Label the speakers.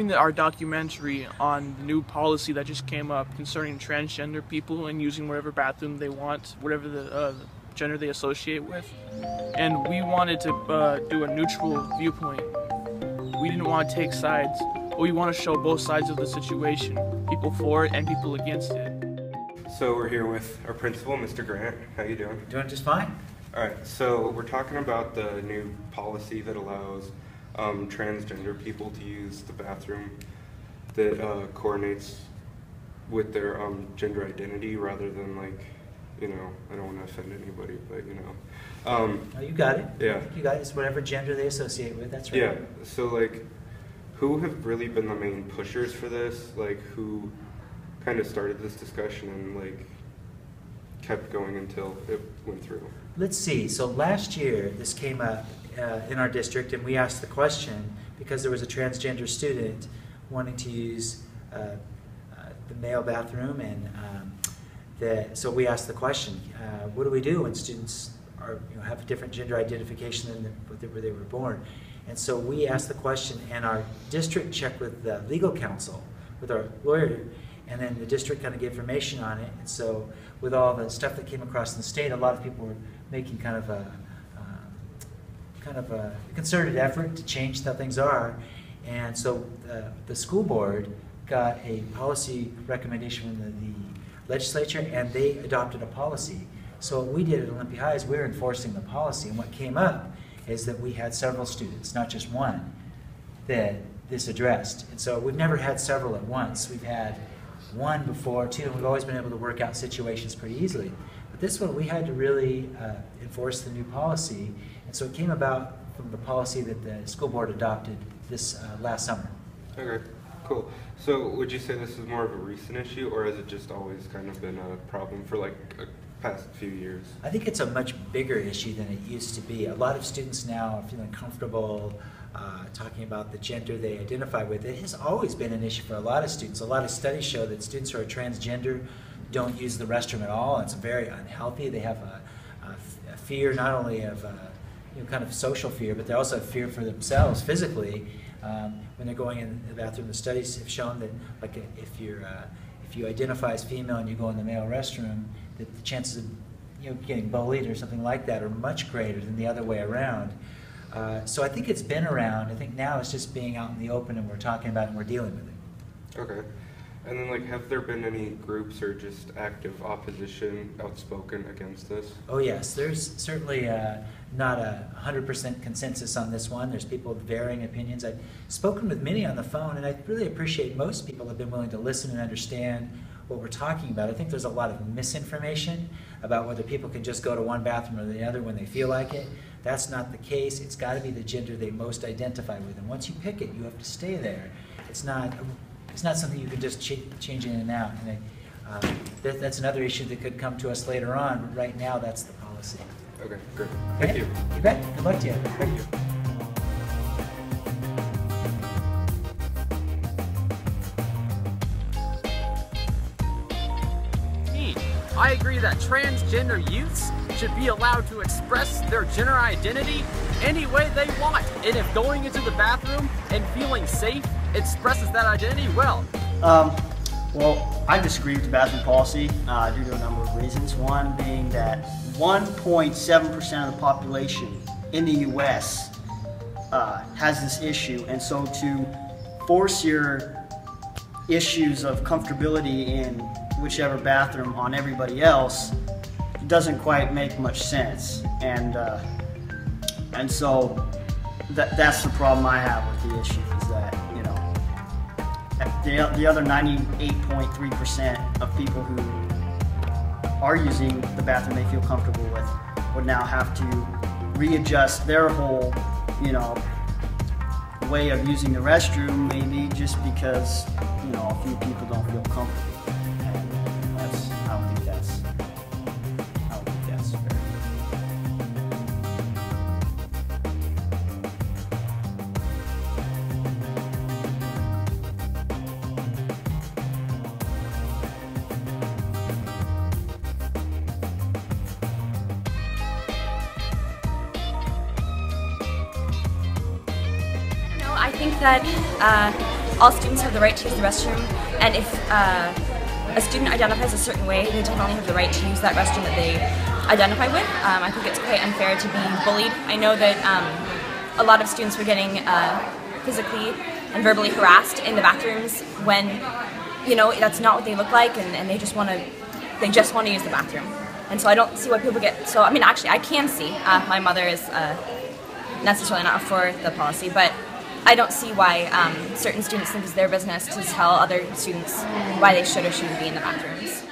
Speaker 1: seen our documentary on the new policy that just came up concerning transgender people and using whatever bathroom they want, whatever the gender they associate with. And we wanted to do a neutral viewpoint. We didn't want to take sides, but we want to show both sides of the situation, people for it and people against it.
Speaker 2: So we're here with our principal, Mr. Grant. How you doing?
Speaker 3: Doing just fine.
Speaker 2: All right, so we're talking about the new policy that allows transgender people to use the bathroom that coordinates with their gender identity rather than, like, you know, I don't want to offend anybody, but you know.
Speaker 3: No, you got it.
Speaker 2: Yeah.
Speaker 3: I think you got it. It's whatever gender they associate with. That's right.
Speaker 2: Yeah. So, like, who have really been the main pushers for this? Like, who kind of started this discussion and, like, kept going until it went through?
Speaker 3: Let's see. So last year, this came up in our district, and we asked the question because there was a transgender student wanting to use the male bathroom, and so we asked the question: what do we do when students have a different gender identification than where they were born? And so we asked the question, and our district checked with the legal counsel, with our lawyer, and then the district kind of gave information on it. And so with all the stuff that came across in the state, a lot of people were making kind of a concerted effort to change how things are. And so the school board got a policy recommendation from the legislature, and they adopted a policy. So what we did at Olympia High is we were enforcing the policy, and what came up is that we had several students, not just one, that this addressed. And so we've never had several at once. We've had one before, two, and we've always been able to work out situations pretty easily. But this one, we had to really enforce the new policy, and so it came about from the policy that the school board adopted this last summer.
Speaker 2: Okay, cool. So would you say this is more of a recent issue, or has it just always kind of been a problem for, like, past few years?
Speaker 3: I think it's a much bigger issue than it used to be. A lot of students now are feeling comfortable talking about the gender they identify with. It has always been an issue for a lot of students. A lot of studies show that students who are transgender don't use the restroom at all. It's very unhealthy. They have a fear not only of kind of social fear, but they also have fear for themselves physically when they're going in the bathroom. The studies have shown that, like, if you identify as female and you go in the male restroom, that the chances of getting bullied or something like that are much greater than the other way around. So I think it's been around. I think now it's just being out in the open, and we're talking about it and we're dealing with it.
Speaker 2: Okay. And then, like, have there been any groups or just active opposition outspoken against this?
Speaker 3: Oh yes, there's certainly not a 100% consensus on this one. There's people with varying opinions. I've spoken with many on the phone, and I really appreciate most people have been willing to listen and understand what we're talking about. I think there's a lot of misinformation about whether people can just go to one bathroom or the other when they feel like it. That's not the case. It's got to be the gender they most identify with, and once you pick it, you have to stay there. It's not something you can just change in and out. And that's another issue that could come to us later on, but right now that's the policy.
Speaker 2: Okay, great. Thank you.
Speaker 3: You bet. Good luck to you.
Speaker 2: Thank you.
Speaker 4: I agree that transgender youths should be allowed to express their gender identity any way they want. And if going into the bathroom and feeling safe expresses that identity, well,
Speaker 5: I disagree with the bathroom policy due to a number of reasons. One being that 1.7% of the population in the U.S. Has this issue, and so to force your issues of comfortability in whichever bathroom on everybody else doesn't quite make much sense, and so that's the problem I have with the issue, is that the other 98.3% of people who are using the bathroom they feel comfortable with would now have to readjust their whole way of using the restroom, maybe just because a few people don't feel comfortable. I don't think that's fair.
Speaker 6: I think that all students have the right to use the restroom, and if a student identifies a certain way, they definitely have the right to use that restroom that they identify with. I think it's quite unfair to be bullied. I know that a lot of students were getting physically and verbally harassed in the bathrooms when, you know, that's not what they look like, and they just want to use the bathroom. And so I don't see why people get so. I mean, actually, I can see. My mother is necessarily not for the policy, but I don't see why certain students think it's their business to tell other students why they should or shouldn't be in the bathrooms.